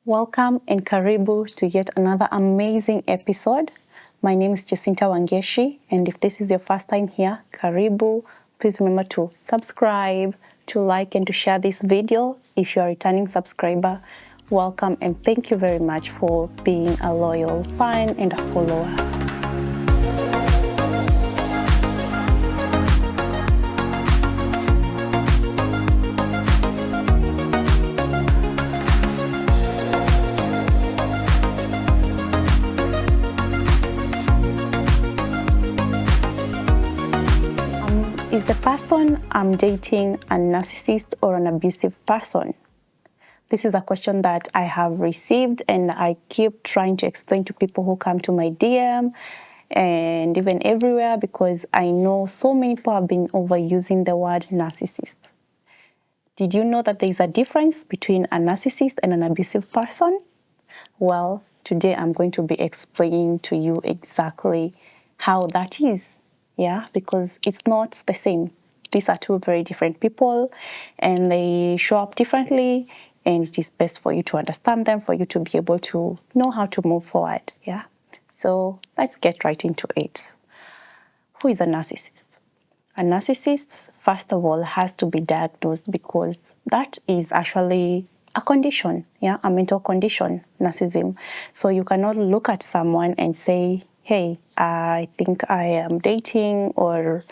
Welcome and karibu to yet another amazing episode. My name is Jacinta, and if this is your first time here, karibu. Please remember to subscribe, to like, and to share this video. If you are a returning subscriber, welcome and thank you very much for being a loyal fan and a follower. Is the person I'm dating a narcissist or an abusive person? This is a question that I have received and I keep trying to explain to people who come to my DM and even everywhere because I know so many people have been overusing the word narcissist. Did you know that there is a difference between a narcissist and an abusive person? Well, today I'm going to be explaining to you exactly how that is. Yeah, because it's not the same. These are two very different people and they show up differently, and it is best for you to understand them, for you to be able to know how to move forward. Yeah, so let's get right into it. Who is a narcissist? A narcissist, first of all, has to be diagnosed because that is actually a condition, yeah, a mental condition, narcissism. So you cannot look at someone and say, hey, I think I am dating or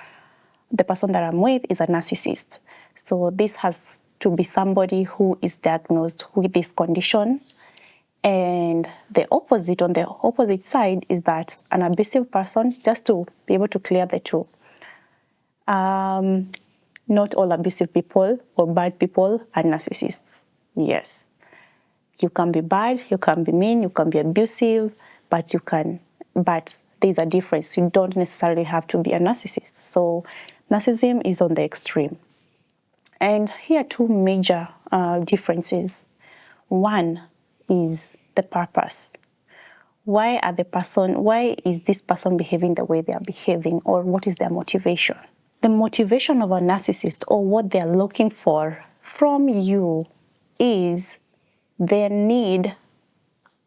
the person that I'm with is a narcissist. So this has to be somebody who is diagnosed with this condition. And the opposite, on the opposite side, is that an abusive person, just to be able to clear the two. Not all abusive people or bad people are narcissists. Yes. You can be bad, you can be mean, you can be abusive, but there's a difference. You don't necessarily have to be a narcissist. So narcissism is on the extreme. And here are two major differences. One is the purpose. Why is this person behaving the way they are behaving, or what is their motivation? The motivation of a narcissist, or what they're looking for from you, is their need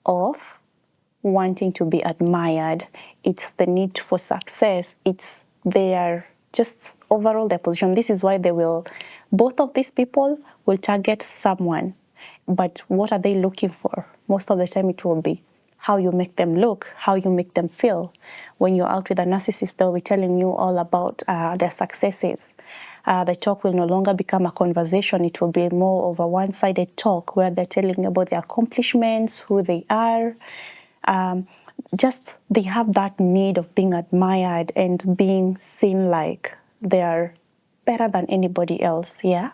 of wanting to be admired. It's the need for success. It's their just overall their position. This is why both of these people will target someone. But what are they looking for? Most of the time it will be how you make them look, how you make them feel. When you're out with a narcissist, they'll be telling you all about their successes. The talk will no longer become a conversation. It will be more of a one-sided talk where they're telling you about their accomplishments, who they are. They have that need of being admired and being seen like they're better than anybody else, yeah?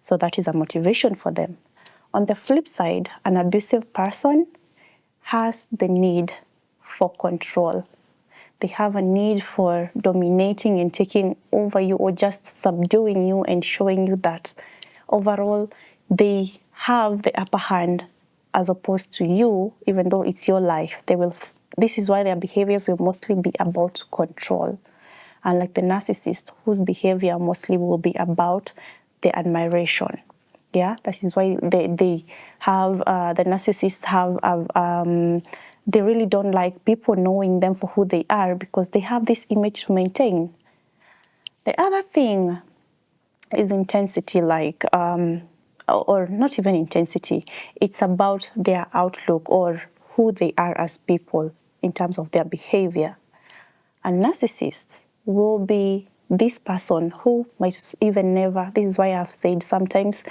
So that is a motivation for them. On the flip side, an abusive person has the need for control. They have a need for dominating and taking over you, or just subduing you and showing you that overall they have the upper hand as opposed to you, even though it's your life. This is why their behaviors will mostly be about control. Unlike the narcissist, whose behavior mostly will be about the admiration. Yeah, this is why the narcissists they really don't like people knowing them for who they are because they have this image to maintain. The other thing is intensity, or not even intensity. It's about their outlook or who they are as people in terms of their behavior. A narcissist will be this person who might even never, this is why I've said sometimes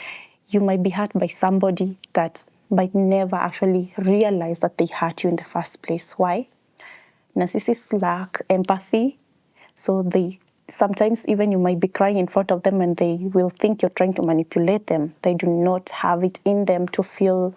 you might be hurt by somebody that might never actually realize that they hurt you in the first place. Why? Narcissists lack empathy. So sometimes even you might be crying in front of them and they will think you're trying to manipulate them. They do not have it in them to feel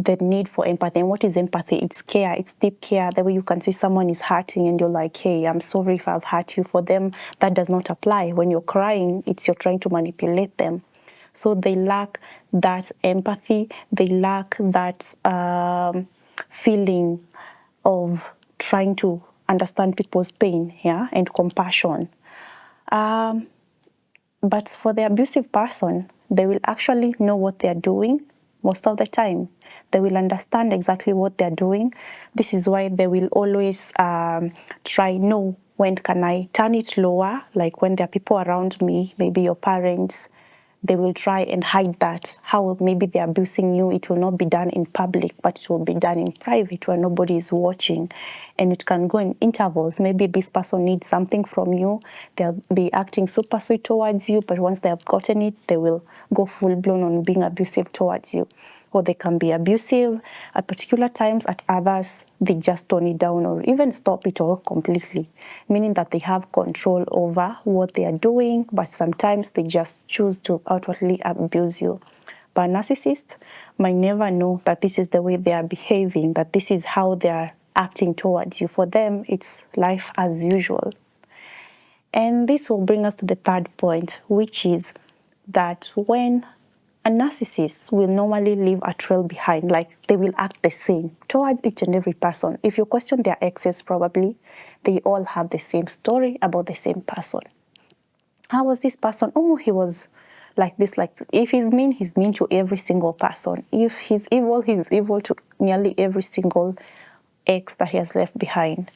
the need for empathy. And what is empathy? It's care. It's deep care. The way you can see someone is hurting and you're like, hey, I'm sorry if I've hurt you. For them, that does not apply. When you're crying, you're trying to manipulate them. So they lack that empathy. They lack that feeling of trying to understand people's pain, yeah, and compassion. But for the abusive person, they will actually know what they're doing. most of the time. They will understand exactly what they're doing. This is why they will always try, no, when can I turn it lower? Like when there are people around me, maybe your parents, they will try and hide that. How maybe they're abusing you, it will not be done in public, but it will be done in private where nobody is watching. And it can go in intervals. Maybe this person needs something from you. They'll be acting super sweet towards you, but once they have gotten it, they will go full blown on being abusive towards you. Or they can be abusive at particular times, at others, they just tone it down or even stop it all completely, meaning that they have control over what they are doing, but sometimes they just choose to outwardly abuse you. But narcissists might never know that this is the way they are behaving, that this is how they are acting towards you. For them, it's life as usual. And this will bring us to the third point, which is that when a narcissist will normally leave a trail behind, like they will act the same towards each and every person. If you question their exes, probably they all have the same story about the same person. How was this person? Oh, he was like this, like this. If he's mean to every single person. If he's evil to nearly every single ex that he has left behind.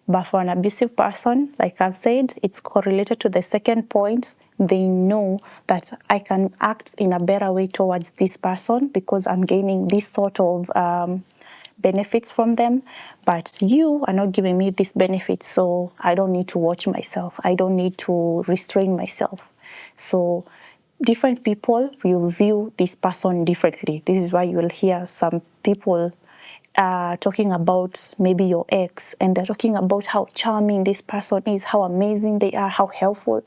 But for an abusive person, like I've said, it's correlated to the second point. They know that I can act in a better way towards this person because I'm gaining this sort of benefits from them, but you are not giving me this benefit, so I don't need to watch myself. I don't need to restrain myself. So different people will view this person differently. This is why you will hear some people talking about maybe your ex, and they're talking about how charming this person is, how amazing they are, how helpful.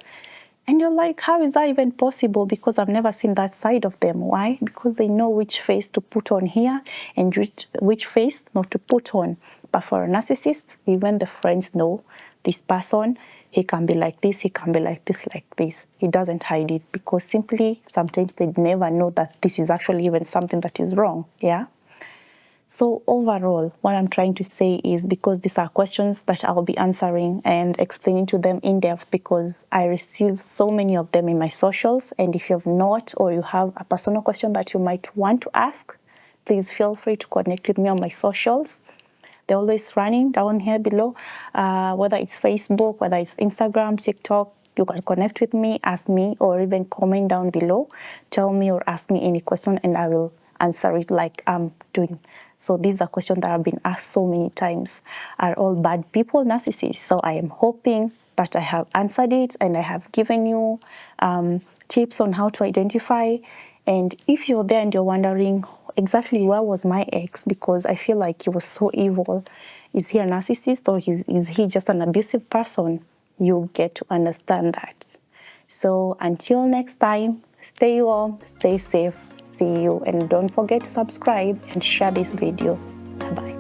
And you're like, how is that even possible? Because I've never seen that side of them. Why? Because they know which face to put on here and which face not to put on. But for a narcissist, even the friends know this person, he can be like this, he can be like this, like this. He doesn't hide it because simply sometimes they never know that this is actually even something that is wrong. Yeah. So overall, what I'm trying to say is, because these are questions that I'll be answering and explaining to them in depth, because I receive so many of them in my socials. And if you have not, or you have a personal question that you might want to ask, please feel free to connect with me on my socials. They're always running down here below, whether it's Facebook, whether it's Instagram, TikTok. You can connect with me, ask me, or even comment down below. Tell me or ask me any question and I will answer it like I'm doing. So these are questions that have been asked so many times. Are all bad people narcissists? So I am hoping that I have answered it and I have given you tips on how to identify. And if you're there and you're wondering exactly where was my ex, because I feel like he was so evil, is he a narcissist or is he just an abusive person? You get to understand that. So until next time, stay warm, stay safe. See you, and don't forget to subscribe and share this video. Bye bye.